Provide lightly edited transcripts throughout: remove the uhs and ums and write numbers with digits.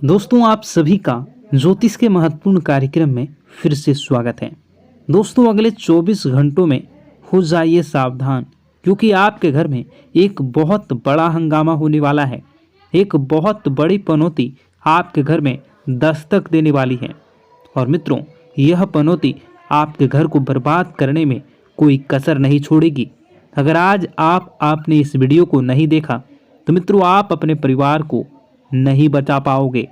दोस्तों, आप सभी का ज्योतिष के महत्वपूर्ण कार्यक्रम में फिर से स्वागत है। दोस्तों, अगले 24 घंटों में हो जाइए सावधान, क्योंकि आपके घर में एक बहुत बड़ा हंगामा होने वाला है। एक बहुत बड़ी पनौती आपके घर में दस्तक देने वाली है। और मित्रों, यह पनौती आपके घर को बर्बाद करने में कोई कसर नहीं छोड़ेगी। अगर आज आपने इस वीडियो को नहीं देखा तो मित्रों, आप अपने परिवार को नहीं बचा पाओगे।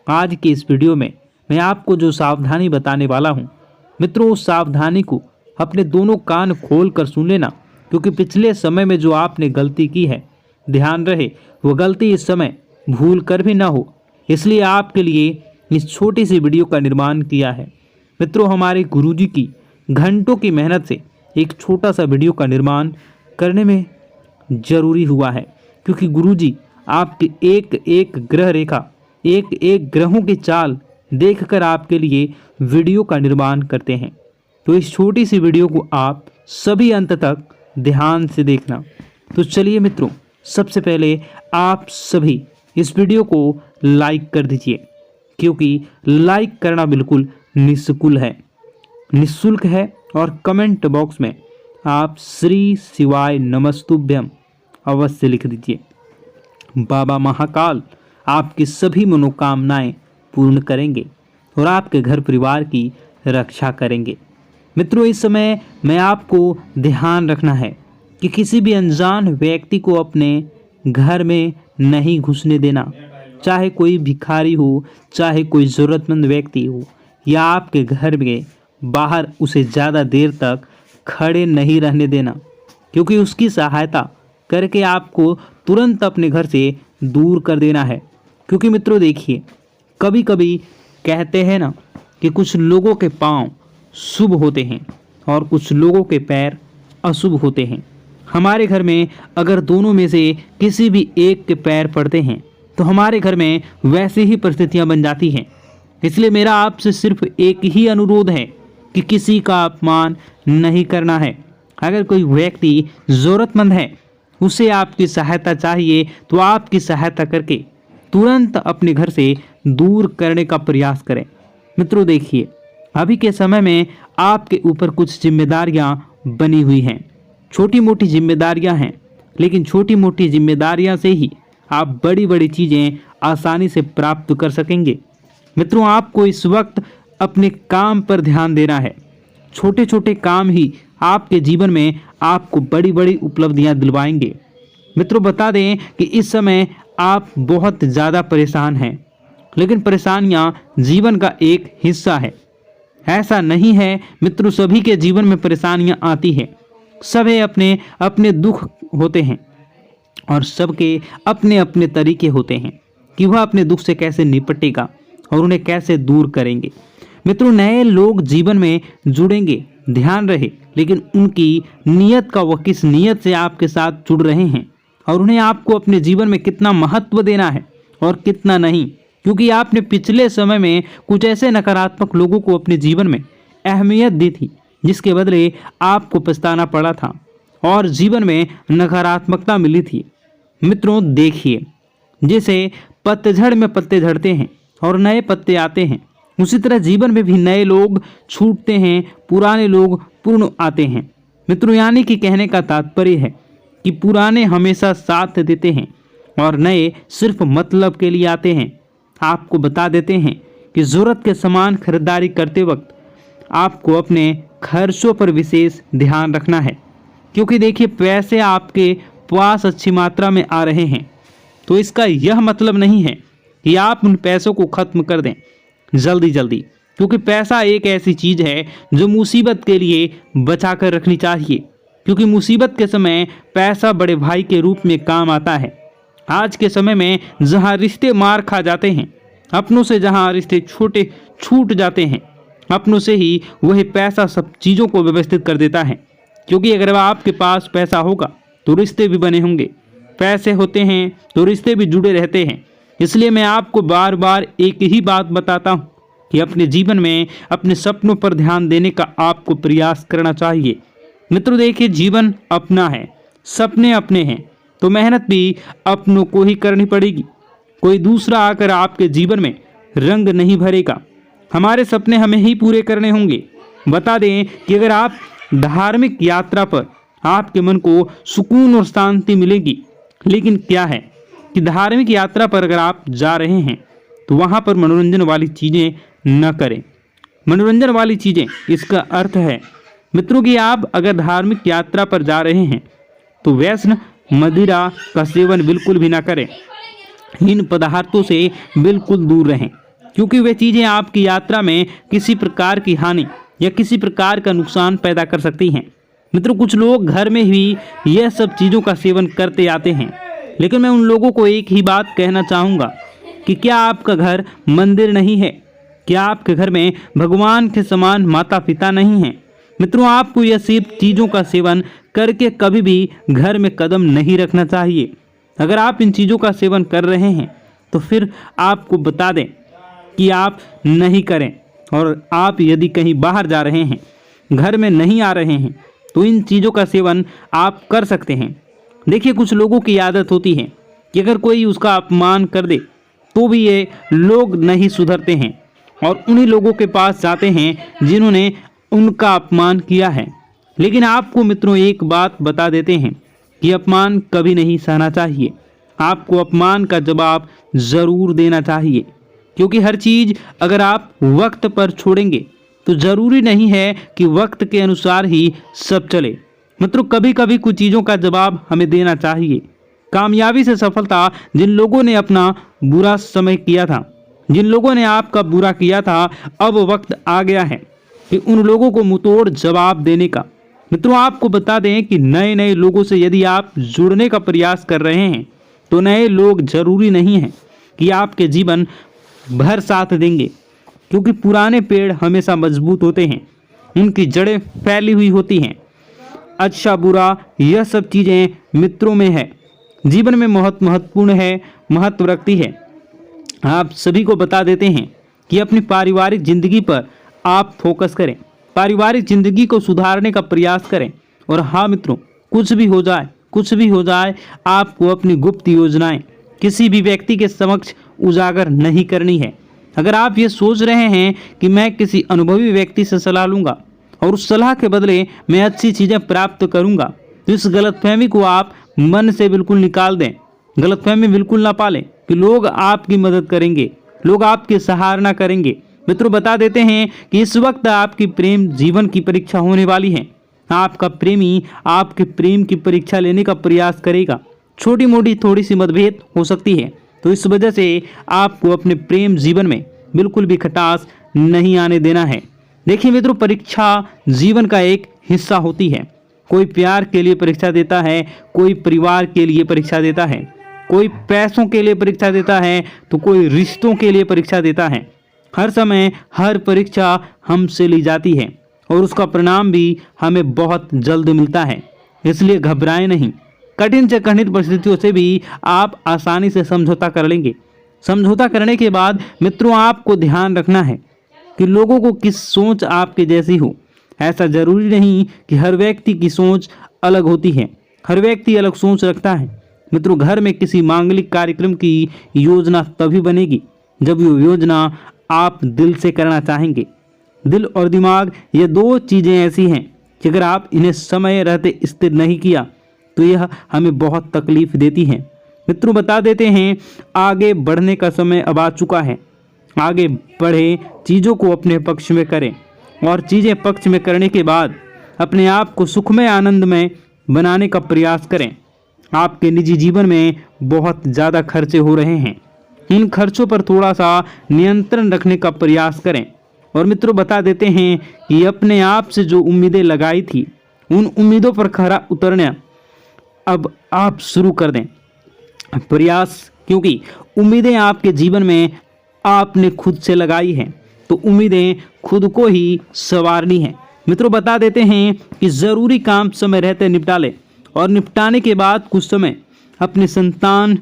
आज के इस वीडियो में मैं आपको जो सावधानी बताने वाला हूं, मित्रों, उस सावधानी को अपने दोनों कान खोल कर सुन लेना, क्योंकि पिछले समय में जो आपने गलती की है, ध्यान रहे वो गलती इस समय भूल कर भी ना हो। इसलिए आपके लिए इस छोटी सी वीडियो का निर्माण किया है। मित्रों, हमारे गुरुजी की घंटों की मेहनत से एक छोटा सा वीडियो का निर्माण करने में जरूरी हुआ है, क्योंकि गुरुजी आपकी एक एक ग्रह रेखा, एक एक ग्रहों की चाल देखकर आपके लिए वीडियो का निर्माण करते हैं। तो इस छोटी सी वीडियो को आप सभी अंत तक ध्यान से देखना। तो चलिए मित्रों, सबसे पहले आप सभी इस वीडियो को लाइक कर दीजिए, क्योंकि लाइक करना बिल्कुल निःशुल्क है। और कमेंट बॉक्स में आप श्री शिवाय नमस्तुभ्यम अवश्य लिख दीजिए। बाबा महाकाल आपकी सभी मनोकामनाएं पूर्ण करेंगे और आपके घर परिवार की रक्षा करेंगे। मित्रों, इस समय मैं आपको ध्यान रखना है कि किसी भी अनजान व्यक्ति को अपने घर में नहीं घुसने देना। चाहे कोई भिखारी हो, चाहे कोई ज़रूरतमंद व्यक्ति हो, या आपके घर में बाहर उसे ज़्यादा देर तक खड़े नहीं रहने देना, क्योंकि उसकी सहायता करके आपको तुरंत अपने घर से दूर कर देना है। क्योंकि मित्रों देखिए, कभी कभी कहते हैं ना कि कुछ लोगों के पांव शुभ होते हैं और कुछ लोगों के पैर अशुभ होते हैं। हमारे घर में अगर दोनों में से किसी भी एक के पैर पड़ते हैं तो हमारे घर में वैसी ही परिस्थितियां बन जाती हैं। इसलिए मेरा आपसे सिर्फ एक ही अनुरोध है कि किसी का अपमान नहीं करना है। अगर कोई व्यक्ति ज़रूरतमंद है, उसे आपकी सहायता चाहिए, तो आपकी सहायता करके तुरंत अपने घर से दूर करने का प्रयास करें। मित्रों देखिए, अभी के समय में आपके ऊपर कुछ जिम्मेदारियां बनी हुई हैं। छोटी मोटी जिम्मेदारियां हैं, लेकिन छोटी मोटी जिम्मेदारियां से ही आप बड़ी बड़ी चीज़ें आसानी से प्राप्त कर सकेंगे। मित्रों, आपको इस वक्त अपने काम पर ध्यान देना है। छोटे छोटे काम ही आपके जीवन में आपको बड़ी बड़ी उपलब्धियां दिलवाएंगे। मित्रों, बता दें कि इस समय आप बहुत ज़्यादा परेशान हैं, लेकिन परेशानियां जीवन का एक हिस्सा है। ऐसा नहीं है मित्रों, सभी के जीवन में परेशानियां आती हैं। सभी अपने अपने दुख होते हैं और सबके अपने अपने तरीके होते हैं कि वह अपने दुख से कैसे निपटेगा और उन्हें कैसे दूर करेंगे। मित्रों, नए लोग जीवन में जुड़ेंगे, ध्यान रहे, लेकिन उनकी नीयत का, वह किस नीयत से आपके साथ जुड़ रहे हैं और उन्हें आपको अपने जीवन में कितना महत्व देना है और कितना नहीं। क्योंकि आपने पिछले समय में कुछ ऐसे नकारात्मक लोगों को अपने जीवन में अहमियत दी थी, जिसके बदले आपको पछताना पड़ा था और जीवन में नकारात्मकता मिली थी। मित्रों देखिए, जैसे पतझड़ में पत्ते झड़ते हैं और नए पत्ते आते हैं, उसी तरह जीवन में भी नए लोग छूटते हैं, पुराने लोग पूर्ण आते हैं। मित्रों, यानी कि कहने का तात्पर्य है कि पुराने हमेशा साथ देते हैं और नए सिर्फ मतलब के लिए आते हैं। आपको बता देते हैं कि ज़रूरत के सामान खरीदारी करते वक्त आपको अपने खर्चों पर विशेष ध्यान रखना है, क्योंकि देखिए, पैसे आपके पास अच्छी मात्रा में आ रहे हैं, तो इसका यह मतलब नहीं है कि आप उन पैसों को खत्म कर दें जल्दी जल्दी, क्योंकि पैसा एक ऐसी चीज़ है जो मुसीबत के लिए बचा कर रखनी चाहिए। क्योंकि मुसीबत के समय पैसा बड़े भाई के रूप में काम आता है। आज के समय में जहां रिश्ते मार खा जाते हैं, अपनों से जहां रिश्ते छोटे छूट जाते हैं, अपनों से ही वही पैसा सब चीज़ों को व्यवस्थित कर देता है। क्योंकि अगर आपके पास पैसा होगा तो रिश्ते भी बने होंगे, पैसे होते हैं तो रिश्ते भी जुड़े रहते हैं। इसलिए मैं आपको बार बार एक ही बात बताता हूँ कि अपने जीवन में अपने सपनों पर ध्यान देने का आपको प्रयास करना चाहिए। मित्रों देखिए, जीवन अपना है, सपने अपने हैं, तो मेहनत भी अपनों को ही करनी पड़ेगी। कोई दूसरा आकर आपके जीवन में रंग नहीं भरेगा। हमारे सपने हमें ही पूरे करने होंगे। बता दें कि अगर आप धार्मिक यात्रा पर आपके मन को सुकून और शांति मिलेगी, लेकिन क्या है कि धार्मिक यात्रा पर अगर आप जा रहे हैं तो वहाँ पर मनोरंजन वाली चीज़ें न करें। मनोरंजन वाली चीज़ें, इसका अर्थ है मित्रों कि आप अगर धार्मिक यात्रा पर जा रहे हैं तो व्यसन मदिरा का सेवन बिल्कुल भी ना करें। इन पदार्थों से बिल्कुल दूर रहें, क्योंकि वे चीज़ें आपकी यात्रा में किसी प्रकार की हानि या किसी प्रकार का नुकसान पैदा कर सकती हैं। मित्रों, कुछ लोग घर में ही यह सब चीज़ों का सेवन करते आते हैं, लेकिन मैं उन लोगों को एक ही बात कहना चाहूँगा कि क्या आपका घर मंदिर नहीं है? क्या आपके घर में भगवान के समान माता पिता नहीं हैं? मित्रों, आपको यह सब चीज़ों का सेवन करके कभी भी घर में कदम नहीं रखना चाहिए। अगर आप इन चीज़ों का सेवन कर रहे हैं तो फिर आपको बता दें कि आप नहीं करें, और आप यदि कहीं बाहर जा रहे हैं, घर में नहीं आ रहे हैं, तो इन चीज़ों का सेवन आप कर सकते हैं। देखिए, कुछ लोगों की आदत होती है कि अगर कोई उसका अपमान कर दे तो भी ये लोग नहीं सुधरते हैं और उन्हीं लोगों के पास जाते हैं जिन्होंने उनका अपमान किया है। लेकिन आपको मित्रों एक बात बता देते हैं कि अपमान कभी नहीं सहना चाहिए। आपको अपमान का जवाब ज़रूर देना चाहिए, क्योंकि हर चीज़ अगर आप वक्त पर छोड़ेंगे तो ज़रूरी नहीं है कि वक्त के अनुसार ही सब चले। मित्रों, कभी कभी कुछ चीज़ों का जवाब हमें देना चाहिए। कामयाबी से सफलता, जिन लोगों ने अपना बुरा समय किया था, जिन लोगों ने आपका बुरा किया था, अब वक्त आ गया है कि उन लोगों को मुंहतोड़ जवाब देने का। मित्रों, आपको बता दें कि नए नए लोगों से यदि आप जुड़ने का प्रयास कर रहे हैं तो नए लोग जरूरी नहीं हैं कि आपके जीवन भर साथ देंगे, क्योंकि पुराने पेड़ हमेशा मजबूत होते हैं, उनकी जड़ें फैली हुई होती हैं। अच्छा बुरा यह सब चीज़ें मित्रों में है, जीवन में बहुत महत्वपूर्ण है, महत्व रखती है। आप सभी को बता देते हैं कि अपनी पारिवारिक जिंदगी पर आप फोकस करें, पारिवारिक जिंदगी को सुधारने का प्रयास करें। और हाँ मित्रों, कुछ भी हो जाए, कुछ भी हो जाए, आपको अपनी गुप्त योजनाएं किसी भी व्यक्ति के समक्ष उजागर नहीं करनी है। अगर आप ये सोच रहे हैं कि मैं किसी अनुभवी व्यक्ति से सलाह लूँगा और उस सलाह के बदले मैं अच्छी चीज़ें प्राप्त करूँगा, तो इस गलतफहमी को आप मन से बिल्कुल निकाल दें। गलतफहमी बिल्कुल ना पालें कि लोग आपकी मदद करेंगे, लोग आपकी सराहना करेंगे। मित्रों, बता देते हैं कि इस वक्त आपकी प्रेम जीवन की परीक्षा होने वाली है। आपका प्रेमी आपके प्रेम की परीक्षा लेने का प्रयास करेगा। छोटी मोटी थोड़ी सी मतभेद हो सकती है, तो इस वजह से आपको अपने प्रेम जीवन में बिल्कुल भी खटास नहीं आने देना है। देखिए मित्रों, परीक्षा जीवन का एक हिस्सा होती है। कोई प्यार के लिए परीक्षा देता है, कोई परिवार के लिए परीक्षा देता है, कोई पैसों के लिए परीक्षा देता है, तो कोई रिश्तों के लिए परीक्षा देता है। हर समय हर परीक्षा हमसे ली जाती है और उसका परिणाम भी हमें बहुत जल्द मिलता है। इसलिए घबराएं नहीं। कठिन से कठिन परिस्थितियों से भी आप आसानी से समझौता कर लेंगे। समझौता करने के बाद मित्रों, आपको ध्यान रखना है कि लोगों को किस सोच आपके जैसी हो। ऐसा जरूरी नहीं कि हर व्यक्ति की सोच अलग होती है, हर व्यक्ति अलग सोच रखता है। मित्रों, घर में किसी मांगलिक कार्यक्रम की योजना तभी बनेगी जब वो योजना आप दिल से करना चाहेंगे। दिल और दिमाग, ये दो चीज़ें ऐसी हैं कि अगर आप इन्हें समय रहते स्थिर नहीं किया तो यह हमें बहुत तकलीफ देती हैं। मित्रों, बता देते हैं आगे बढ़ने का समय अब आ चुका है। आगे बढ़े, चीज़ों को अपने पक्ष में करें और चीज़ें पक्ष में करने के बाद अपने आप को सुखमय आनंदमय बनाने का प्रयास करें। आपके निजी जीवन में बहुत ज़्यादा खर्चे हो रहे हैं, इन खर्चों पर थोड़ा सा नियंत्रण रखने का प्रयास करें। और मित्रों, बता देते हैं कि अपने आप से जो उम्मीदें लगाई थी, उन उम्मीदों पर खरा उतरना अब आप शुरू कर दें प्रयास, क्योंकि उम्मीदें आपके जीवन में आपने खुद से लगाई हैं, तो उम्मीदें खुद को ही संवारनी है। मित्रों, बता देते हैं कि ज़रूरी काम समय रहते निपटा लें और निपटाने के बाद कुछ समय अपने संतान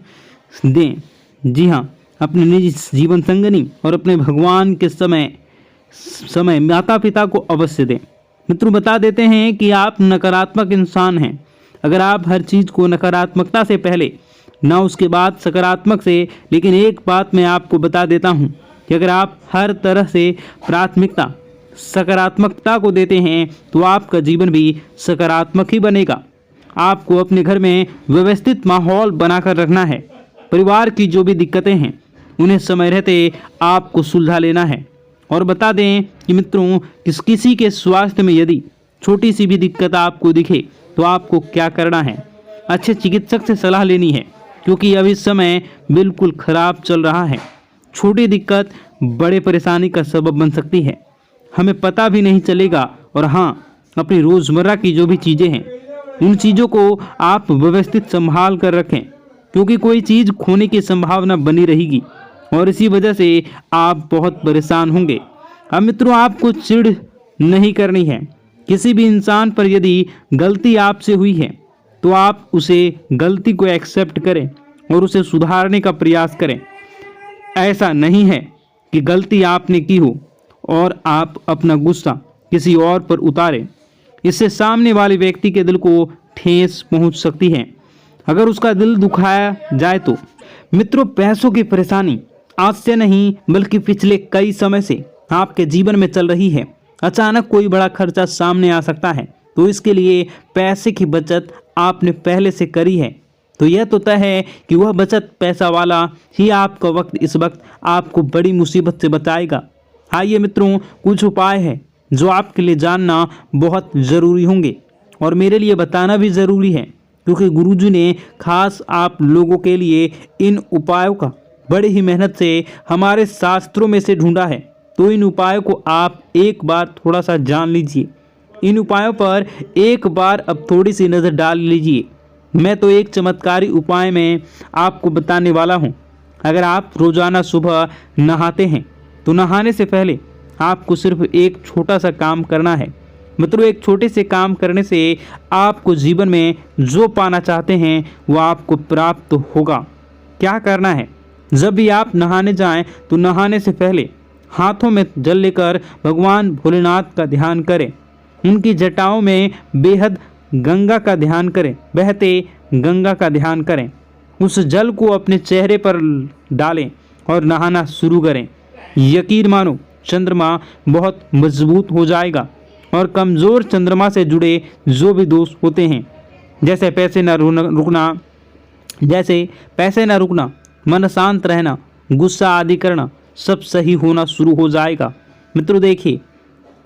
दें। जी हाँ, अपने निजी जीवन संगनी और अपने भगवान के समय माता पिता को अवश्य दें। मित्रों, बता देते हैं कि आप नकारात्मक इंसान हैं। अगर आप हर चीज़ को नकारात्मकता से पहले ना उसके बाद सकारात्मक से। लेकिन एक बात मैं आपको बता देता हूँ कि अगर आप हर तरह से प्राथमिकता सकारात्मकता को देते हैं तो आपका जीवन भी सकारात्मक ही बनेगा। आपको अपने घर में व्यवस्थित माहौल बनाकर रखना है। परिवार की जो भी दिक्कतें हैं उन्हें समय रहते आपको सुलझा लेना है। और बता दें कि मित्रों, किसी के स्वास्थ्य में यदि छोटी सी भी दिक्कत आपको दिखे तो आपको क्या करना है, अच्छे चिकित्सक से सलाह लेनी है, क्योंकि अभी समय बिल्कुल खराब चल रहा है। छोटी दिक्कत बड़े परेशानी का सबब बन सकती है, हमें पता भी नहीं चलेगा। और हाँ, अपनी रोज़मर्रा की जो भी चीज़ें हैं उन चीज़ों को आप व्यवस्थित संभाल कर रखें, क्योंकि कोई चीज़ खोने की संभावना बनी रहेगी और इसी वजह से आप बहुत परेशान होंगे। अब मित्रों, आपको चिढ़ नहीं करनी है। किसी भी इंसान पर यदि गलती आपसे हुई है तो आप उसे गलती को एक्सेप्ट करें और उसे सुधारने का प्रयास करें। ऐसा नहीं है कि गलती आपने की हो और आप अपना गुस्सा किसी और पर उतारें। इससे सामने वाले व्यक्ति के दिल को ठेस पहुंच सकती है, अगर उसका दिल दुखाया जाए तो। मित्रों, पैसों की परेशानी आज से नहीं बल्कि पिछले कई समय से आपके जीवन में चल रही है। अचानक कोई बड़ा खर्चा सामने आ सकता है, तो इसके लिए पैसे की बचत आपने पहले से करी है तो यह तो तय है कि वह बचत पैसा वाला ही आपका वक्त इस वक्त आपको बड़ी मुसीबत से बचाएगा। आइए मित्रों, कुछ उपाय है जो आपके लिए जानना बहुत ज़रूरी होंगे और मेरे लिए बताना भी ज़रूरी है, क्योंकि गुरुजी ने खास आप लोगों के लिए इन उपायों का बड़ी ही मेहनत से हमारे शास्त्रों में से ढूंढा है। तो इन उपायों को आप एक बार थोड़ा सा जान लीजिए। इन उपायों पर एक बार अब थोड़ी सी नज़र डाल लीजिए। मैं तो एक चमत्कारी उपाय में आपको बताने वाला हूँ। अगर आप रोज़ाना सुबह नहाते हैं तो नहाने से पहले आपको सिर्फ एक छोटा सा काम करना है। मित्रों, एक छोटे से काम करने से आपको जीवन में जो पाना चाहते हैं वो आपको प्राप्त होगा। क्या करना है, जब भी आप नहाने जाएं तो नहाने से पहले हाथों में जल लेकर भगवान भोलेनाथ का ध्यान करें। उनकी जटाओं में बेहद गंगा का ध्यान करें, बहते गंगा का ध्यान करें। उस जल को अपने चेहरे पर डालें और नहाना शुरू करें। यकीन मानो, चंद्रमा बहुत मजबूत हो जाएगा और कमज़ोर चंद्रमा से जुड़े जो भी दोष होते हैं, जैसे पैसे न रुकना, मन शांत रहना, गुस्सा आदि करना, सब सही होना शुरू हो जाएगा। मित्रों देखिए,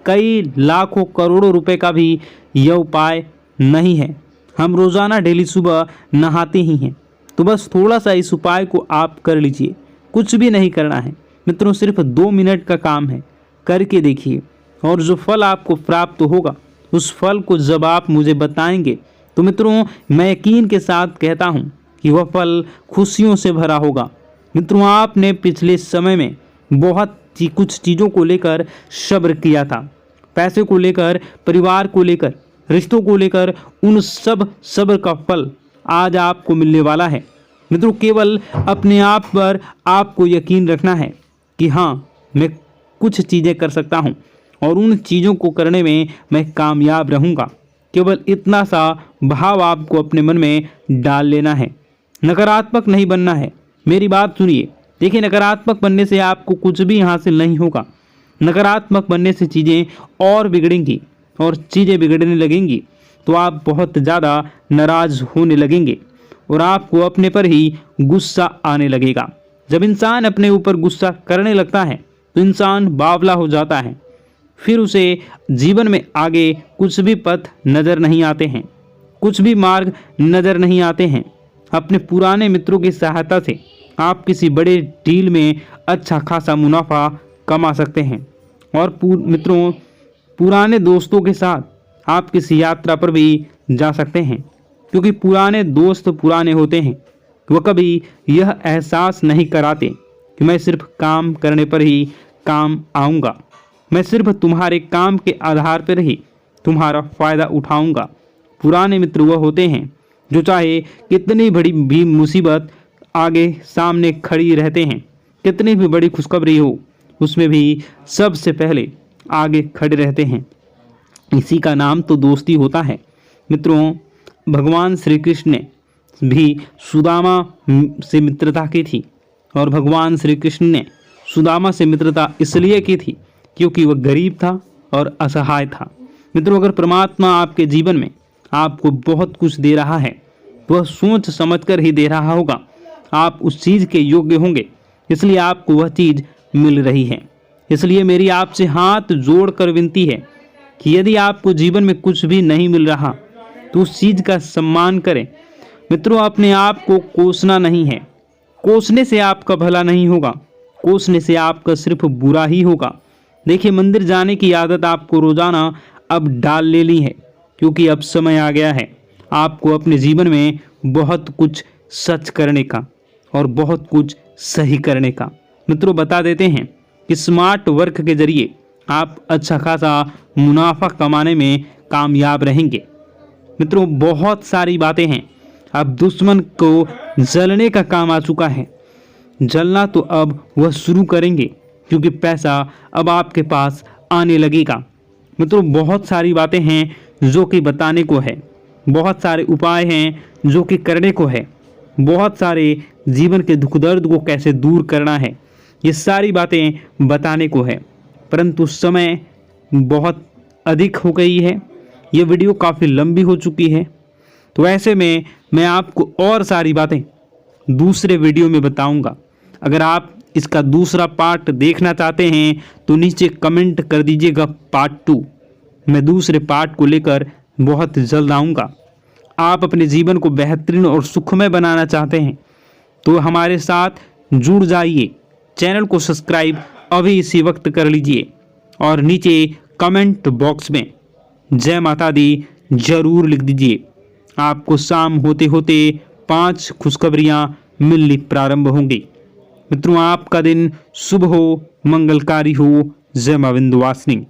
कई लाखों करोड़ों रुपए का भी यह उपाय नहीं है। हम रोज़ाना डेली सुबह नहाते ही हैं, तो बस थोड़ा सा इस उपाय को आप कर लीजिए। कुछ भी नहीं करना है मित्रों, सिर्फ 2 मिनट का काम है, करके देखिए। और जो फल आपको प्राप्त होगा उस फल को जब आप मुझे बताएंगे तो मित्रों, मैं यकीन के साथ कहता हूँ कि वह फल खुशियों से भरा होगा। मित्रों, आपने पिछले समय में बहुत कुछ चीज़ों को लेकर सब्र किया था, पैसे को लेकर, परिवार को लेकर, रिश्तों को लेकर, उन सब सब्र का फल आज आपको मिलने वाला है। मित्रों, केवल अपने आप पर आपको यकीन रखना है कि हाँ, मैं कुछ चीज़ें कर सकता हूँ और उन चीज़ों को करने में मैं कामयाब रहूँगा। केवल इतना सा भाव आपको अपने मन में डाल लेना है। नकारात्मक नहीं बनना है। मेरी बात सुनिए। देखिए, नकारात्मक बनने से आपको कुछ भी हासिल नहीं होगा। नकारात्मक बनने से चीज़ें और बिगड़ेंगी और चीज़ें बिगड़ने लगेंगी तो आप बहुत ज़्यादा नाराज़ होने लगेंगे और आपको अपने पर ही गुस्सा आने लगेगा। जब इंसान अपने ऊपर गुस्सा करने लगता है तो इंसान बावला हो जाता है, फिर उसे जीवन में आगे कुछ भी पथ नज़र नहीं आते हैं, कुछ भी मार्ग नज़र नहीं आते हैं। अपने पुराने मित्रों की सहायता से आप किसी बड़े डील में अच्छा खासा मुनाफा कमा सकते हैं और मित्रों, पुराने दोस्तों के साथ आप किसी यात्रा पर भी जा सकते हैं, क्योंकि पुराने दोस्त पुराने होते हैं। वह कभी यह एहसास नहीं कराते कि मैं सिर्फ काम करने पर ही काम आऊँगा, मैं सिर्फ तुम्हारे काम के आधार पर ही तुम्हारा फ़ायदा उठाऊँगा। पुराने मित्र वह होते हैं जो चाहे कितनी बड़ी भी मुसीबत आगे सामने खड़ी रहते हैं, कितनी भी बड़ी खुशखबरी हो उसमें भी सबसे पहले आगे खड़े रहते हैं। इसी का नाम तो दोस्ती होता है। मित्रों, भगवान श्री कृष्ण ने भी सुदामा से मित्रता की थी और भगवान श्री कृष्ण ने सुदामा से मित्रता इसलिए की थी क्योंकि वह गरीब था और असहाय था। मित्रों, अगर परमात्मा आपके जीवन में आपको बहुत कुछ दे रहा है तो वह सोच समझकर ही दे रहा होगा। आप उस चीज़ के योग्य होंगे, इसलिए आपको वह चीज़ मिल रही है। इसलिए मेरी आपसे हाथ जोड़कर विनती है कि यदि आपको जीवन में कुछ भी नहीं मिल रहा तो उस चीज़ का सम्मान करें। मित्रों, अपने आप को कोसना नहीं है। कोसने से आपका भला नहीं होगा, कोसने से आपका सिर्फ बुरा ही होगा। देखिए, मंदिर जाने की आदत आपको रोजाना अब डाल लेनी है, क्योंकि अब समय आ गया है आपको अपने जीवन में बहुत कुछ सच करने का और बहुत कुछ सही करने का। मित्रों, बता देते हैं कि स्मार्ट वर्क के जरिए आप अच्छा खासा मुनाफा कमाने में कामयाब रहेंगे। मित्रों, बहुत सारी बातें हैं। अब दुश्मन को जलने का काम आ चुका है। जलना तो अब वह शुरू करेंगे, क्योंकि पैसा अब आपके पास आने लगेगा। मित्रों, बहुत सारी बातें हैं जो कि बताने को है, बहुत सारे उपाय हैं जो कि करने को है, बहुत सारे जीवन के दुख दर्द को कैसे दूर करना है, ये सारी बातें बताने को है। परंतु समय बहुत अधिक हो गई है, ये वीडियो काफ़ी लंबी हो चुकी है, तो ऐसे में मैं आपको और सारी बातें दूसरे वीडियो में बताऊंगा। अगर आप इसका दूसरा पार्ट देखना चाहते हैं तो नीचे कमेंट कर दीजिएगा पार्ट 2। मैं दूसरे पार्ट को लेकर बहुत जल्द आऊँगा। आप अपने जीवन को बेहतरीन और सुखमय बनाना चाहते हैं तो हमारे साथ जुड़ जाइए। चैनल को सब्सक्राइब अभी इसी वक्त कर लीजिए और नीचे कमेंट बॉक्स में जय माता दी जरूर लिख दीजिए। आपको शाम होते होते 5 खुशखबरियाँ मिलनी प्रारंभ होंगी। मित्रों, आपका दिन शुभ हो, मंगलकारी हो। जय मां विंध्यवासिनी।